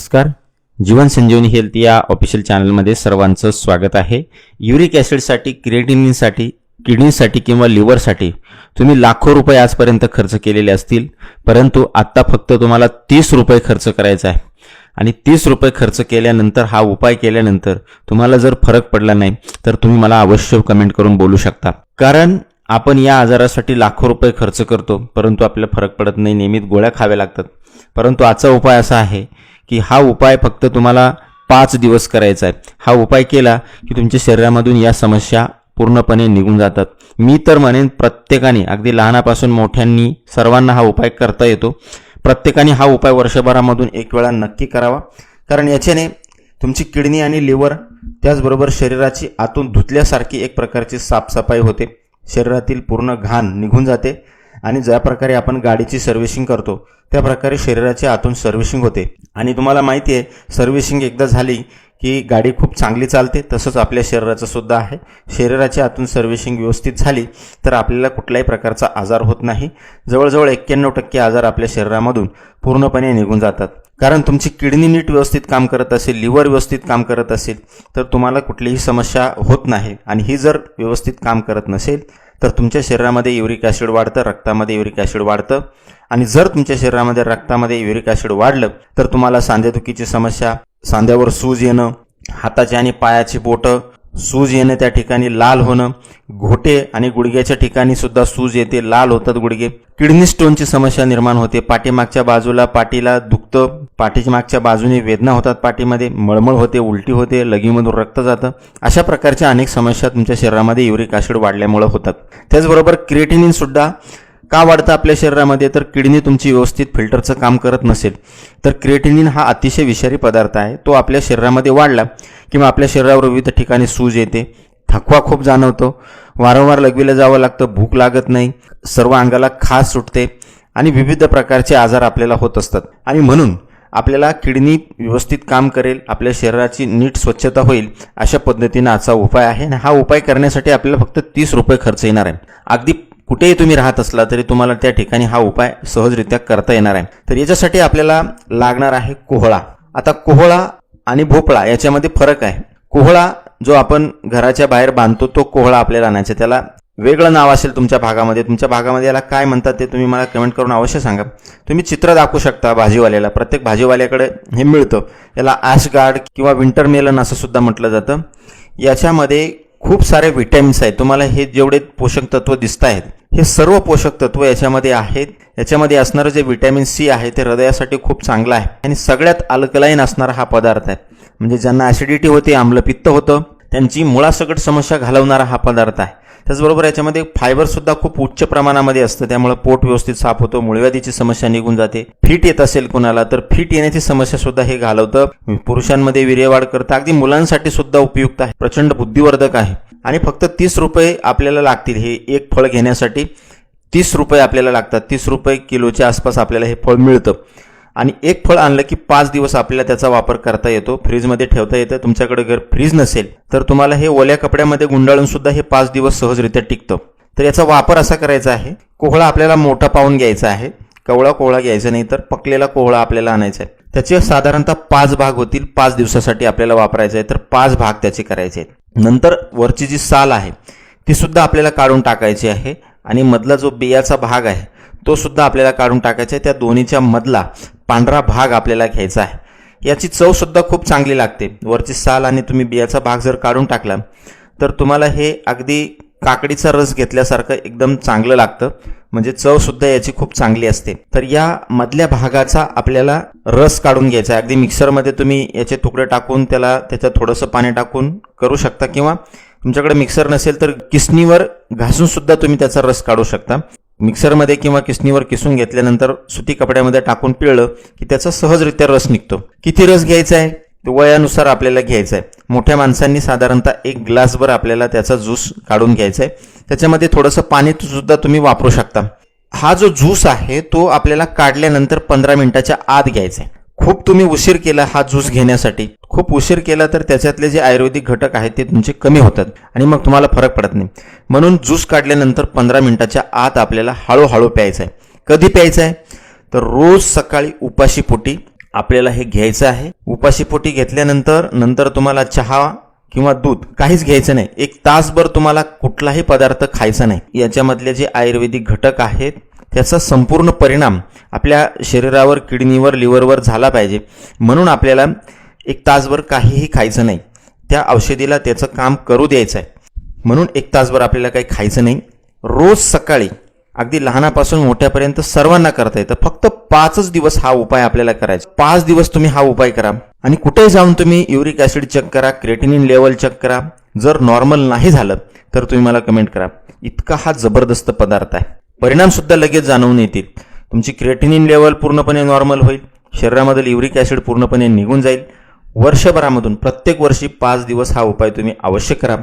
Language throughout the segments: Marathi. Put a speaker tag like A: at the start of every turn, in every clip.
A: नमस्कार. जीवन संजीवनी हेल्थ या ऑफिशियल चॅनलमध्ये सर्वांचं स्वागत आहे. युरिक ॲसिडसाठी, क्रिएटिनिनसाठी, किडनीसाठी किंवा लिव्हरसाठी तुम्ही लाखो रुपये आजपर्यंत खर्च केलेले असतील, परंतु आत्ता फक्त तुम्हाला 30 रुपये खर्च करायचा आहे. आणि 30 रुपये खर्च केल्यानंतर, हा उपाय केल्यानंतर तुम्हाला जर फरक पडला नाही तर तुम्ही मला अवश्य कमेंट करून बोलू शकता. कारण आपण या आजारासाठी लाखो रुपये खर्च करतो, परंतु आपल्याला फरक पडत नाही, नियमित गोळ्या खाव्या लागतात. परंतु आजचा उपाय असा आहे की हा उपाय फक्त तुम्हाला 5 दिवस करायचा आहे. हा उपाय केला की तुमच्या शरीरामधून या समस्या पूर्णपणे निघून जातात. मी तर म्हणेन प्रत्येकाने, अगदी लहानापासून मोठ्यांनी, सर्वांना हा उपाय करता येतो. प्रत्येकाने हा उपाय वर्षभरामधून एक वेळा नक्की करावा. कारण याच्याने तुमची किडनी आणि लिव्हर, त्याचबरोबर शरीराची आतून धुतल्यासारखी एक प्रकारची साफसफाई होते. शरीरातील पूर्ण घाण निघून जाते आणि ज्या प्रकारे आपण गाडीची सर्व्हिसिंग करतो त्या प्रकारे शरीराची आतून सर्व्हिसिंग होते. आणि तुम्हाला माहिती आहे, सर्व्हिसिंग एकदा झाली की गाडी खूप चांगली चालते. तसंच आपल्या शरीराचं सुद्धा आहे. शरीराची आतून सर्व्हिसिंग व्यवस्थित झाली तर आपल्याला कुठल्याही प्रकारचा आजार होत नाही. जवळजवळ 91% आजार आपल्या शरीरामधून पूर्णपणे निघून जातात. कारण तुमची किडनी नीट व्यवस्थित काम करत असेल, लिव्हर व्यवस्थित काम करत असेल तर तुम्हाला कुठलीही समस्या होत नाही. आणि ही जर व्यवस्थित काम करत नसेल तर तुमच्या शरीरामध्ये युरिक ॲसिड वाढतं, रक्तामध्ये युरिक ॲसिड वाढतं. आणि जर तुमच्या शरीरामध्ये रक्तामध्ये युरिक ॲसिड वाढलं तर तुम्हाला सांधेदुखीची समस्या, सांध्यावर सूज येणं, हाताची आणि पायाची बोटं सूज येणं, त्या ठिकाणी लाल होणं, घोटे आणि गुडघ्याच्या ठिकाणी सुद्धा सूज येते, लाल होतात गुडघे, किडनी स्टोनची समस्या निर्माण होते, पाठीमागच्या बाजूला पाठीला दुखतं, पाठीच्या मागच्या बाजूने वेदना होतात, पाठीमध्ये मळमळ होते, उलटी होते, लगीमधून रक्त जातं. अशा प्रकारच्या अनेक समस्या तुमच्या शरीरामध्ये युरिक ॲसिड वाढल्यामुळे होतात. त्याचबरोबर क्रिएटिनिन सुद्धा का वाढतं आपल्या शरीरामध्ये, तर किडनी तुमची व्यवस्थित फिल्टरचं काम करत नसेल तर क्रिएटिनिन हा अतिशय विषारी पदार्थ आहे. तो आपल्या शरीरामध्ये वाढला किंवा आपल्या शरीरावर विविध ठिकाणी सूज येते, थकवा खूप जाणवतो, वारंवार लघवीला जावं लागतं, भूक लागत नाही, सर्व अंगाला खाज सुटते आणि विविध प्रकारचे आजार आपल्याला होत असतात. आणि म्हणून आपल्याला किडनी व्यवस्थित काम करेल, आपल्या शरीराची नीट स्वच्छता होईल, अशा पद्धतीने आजचा उपाय आहे. आणि हा उपाय करण्यासाठी आपल्याला फक्त 30 रुपये खर्च येणार आहे. अगदी कुठेही तुम्ही राहत असला तरी तुम्हाला त्या ठिकाणी हा उपाय सहजरित्या करता येणार आहे. तर याच्यासाठी आपल्याला लागणार आहे कोहळा. आता कोहळा आणि भोपळा याच्यामध्ये फरक आहे. कोहळा जो आपण घराच्या बाहेर बांधतो तो कोहळा आपल्याला आणायचा. त्याला वेगळं नाव असेल तुमच्या भागामध्ये. तुमच्या भागामध्ये याला काय म्हणतात ते तुम्ही मला कमेंट करून अवश्य सांगा. तुम्ही चित्र दाखवू शकता भाजीवाल्याला. प्रत्येक भाजीवाल्याकडे हे मिळतं. याला ॲशगार्ड किंवा विंटर मेलन असं सुद्धा म्हटलं जातं. याच्यामध्ये खूप सारे विटॅमिन्स आहेत. तुम्हाला हे जेवढे पोषक तत्व दिसत आहेत हे सर्व पोषक तत्व याच्यामध्ये आहेत. याच्यामध्ये असणारं जे विटॅमिन सी आहे ते हृदयासाठी खूप चांगलं आहे आणि सगळ्यात अल्कलाईन असणारा हा पदार्थ आहे. म्हणजे ज्यांना ॲसिडिटी होते, आम्लपित्त होतं, त्यांची मुळासकट समस्या घालवणारा हा पदार्थ आहे. त्याचबरोबर याच्यामध्ये फायबर सुद्धा खूप उच्च प्रमाणामध्ये असतं, त्यामुळे पोट व्यवस्थित साफ होतं, मुळव्याधीची समस्या निघून जाते. फिट येत असेल कुणाला तर फिट येण्याची समस्या सुद्धा हे घालवतं. पुरुषांमध्ये वीर्यवाढ करतं, अगदी मुलांसाठी सुद्धा उपयुक्त आहे, प्रचंड बुद्धिवर्धक आहे. आणि फक्त 30 रुपये आपल्याला लागतील. हे एक फळ घेण्यासाठी 30 रुपये आपल्याला लागतात. 30 रुपये किलोच्या आसपास आपल्याला हे फळ मिळतं. आणि एक फळ आणलं की 5 दिवस आपल्याला त्याचा वापर करता येतो, फ्रीजमध्ये ठेवता येतं. तुमच्याकडे जर फ्रीज नसेल तर तुम्हाला हे ओल्या कपड्यामध्ये गुंडाळून सुद्धा हे 5 दिवस सहजरित्या टिकतं. तर याचा वापर असा करायचा आहे. कोहळा आपल्याला मोठा पाहून घ्यायचा आहे, कवळा कोहळा घ्यायचा नाही तर पकलेला कोहळा आपल्याला आणायचा आहे. त्याचे साधारणतः 5 भाग होतील. 5 दिवसासाठी आपल्याला वापरायचं आहे तर 5 भाग त्याचे करायचे आहेत. नंतर वरची जी साल आहे ती सुद्धा आपल्याला काढून टाकायची आहे आणि मधला जो बियाचा भाग आहे तो सुद्धा आपल्याला काढून टाकायचा आहे. त्या दोन्हीच्या मधला पांढरा भाग आपल्याला घ्यायचा आहे. याची चव सुद्धा खूप चांगली लागते. वरची साल आणि तुम्ही बियाचा भाग जर काढून टाकला तर तुम्हाला हे अगदी काकडीचा रस घेतल्यासारखं एकदम चांगलं लागतं. म्हणजे चव सुद्धा याची खूप चांगली असते. तर या मधल्या भागाचा आपल्याला रस काढून घ्यायचा आहे. अगदी मिक्सरमध्ये तुम्ही याचे तुकडे टाकून त्याच्यात थोडंसं पाणी टाकून करू शकता किंवा तुमच्याकडे मिक्सर नसेल तर किसणीवर घासून सुद्धा तुम्ही त्याचा रस काढू शकता. मिक्सरमध्ये किंवा किसणीवर किसून घेतल्यानंतर सुती कपड्यामध्ये टाकून पिळलं की त्याचा सहजरित्या रस निघतो. किती रस घ्यायचा आहे तो वयानुसार आपल्याला घ्यायचा आहे. मोठ्या माणसांनी साधारणतः 1 ग्लासभर आपल्याला त्याचा ज्यूस काढून घ्यायचा आहे. त्याच्यामध्ये थोडंसं पाणी सुद्धा तुम्ही वापरू शकता. हा जो ज्यूस आहे तो आपल्याला काढल्यानंतर 15 मिनिटाच्या आत घ्यायचा आहे. खूप तुम्ही उशीर केला हा ज्यूस घेण्यासाठी, खूप उशीर केला तर त्याच्यातले जे आयुर्वेदिक घटक आहेत ते तुमचे कमी होतात आणि मग तुम्हाला फरक पडत नाही. म्हणून ज्यूस काढल्यानंतर 15 मिनिटाच्या आत आपल्याला हळूहळू प्यायचा आहे. कधी प्यायचा आहे तर रोज सकाळी उपाशी पोटी आपल्याला हे घ्यायचं आहे. उपाशीपोटी घेतल्यानंतर तुम्हाला चहा किंवा दूध काहीच घ्यायचं नाही. 1 तासभर तुम्हाला कुठलाही पदार्थ खायचा नाही. याच्यामधले जे आयुर्वेदिक घटक आहेत त्याचा संपूर्ण परिणाम आपल्या शरीरावर, किडनीवर, लिव्हरवर झाला पाहिजे. म्हणून आपल्याला 1 तासभर काहीही खायचं नाही. त्या औषधीला त्याचं काम करू द्यायचं आहे. म्हणून 1 तासभर आपल्याला काही खायचं नाही. रोज सकाळी अगदी लहानापासून मोठ्यापर्यंत सर्वांना करता येतं. फक्त 5 दिवस हा उपाय आपल्याला करायचा. 5 दिवस तुम्ही हा उपाय करा आणि कुठेही जाऊन तुम्ही युरिक ॲसिड चेक करा, क्रिएटिनिन लेवल चेक करा. जर नॉर्मल नाही झालं तर तुम्ही मला कमेंट करा. इतका हा जबरदस्त पदार्थ आहे. परिणाम सुद्धा लगेच जाणवून येतील. तुमची क्रिएटिनिन लेवल पूर्णपणे नॉर्मल होईल. शरीरामधील युरिक ॲसिड पूर्णपणे निघून जाईल. वर्षभरामधून प्रत्येक वर्षी 5 दिवस हा उपाय तुम्ही अवश्य करा.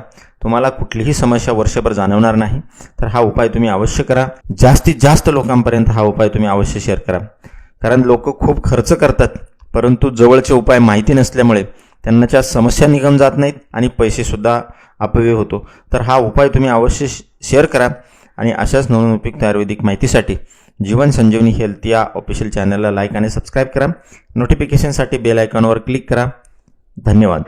A: तुम्हाला कुठलीही समस्या वर्षभर जाणवणार नाही. तर हा उपाय तुम्ही अवश्य करा. जास्तीत जास्त लोकांपर्यंत हा उपाय तुम्ही अवश्य शेअर करा. कारण लोक खूप खर्च करतात, परंतु जवळचे उपाय माहिती नसल्यामुळे त्यांच्या समस्या निघून जात नाहीत आणि पैसेसुद्धा अपव्यय होतो. तर हा उपाय तुम्ही अवश्य शेअर करा आणि अशाच नवीन उपयुक्त आयुर्वेदिक माहितीसाठी जीवन संजीवनी हेल्थ या ऑफिशियल चॅनलला लाईक आणि सबस्क्राईब करा. नोटिफिकेशनसाठी बेल आयकॉनवर क्लिक करा. धन्यवाद.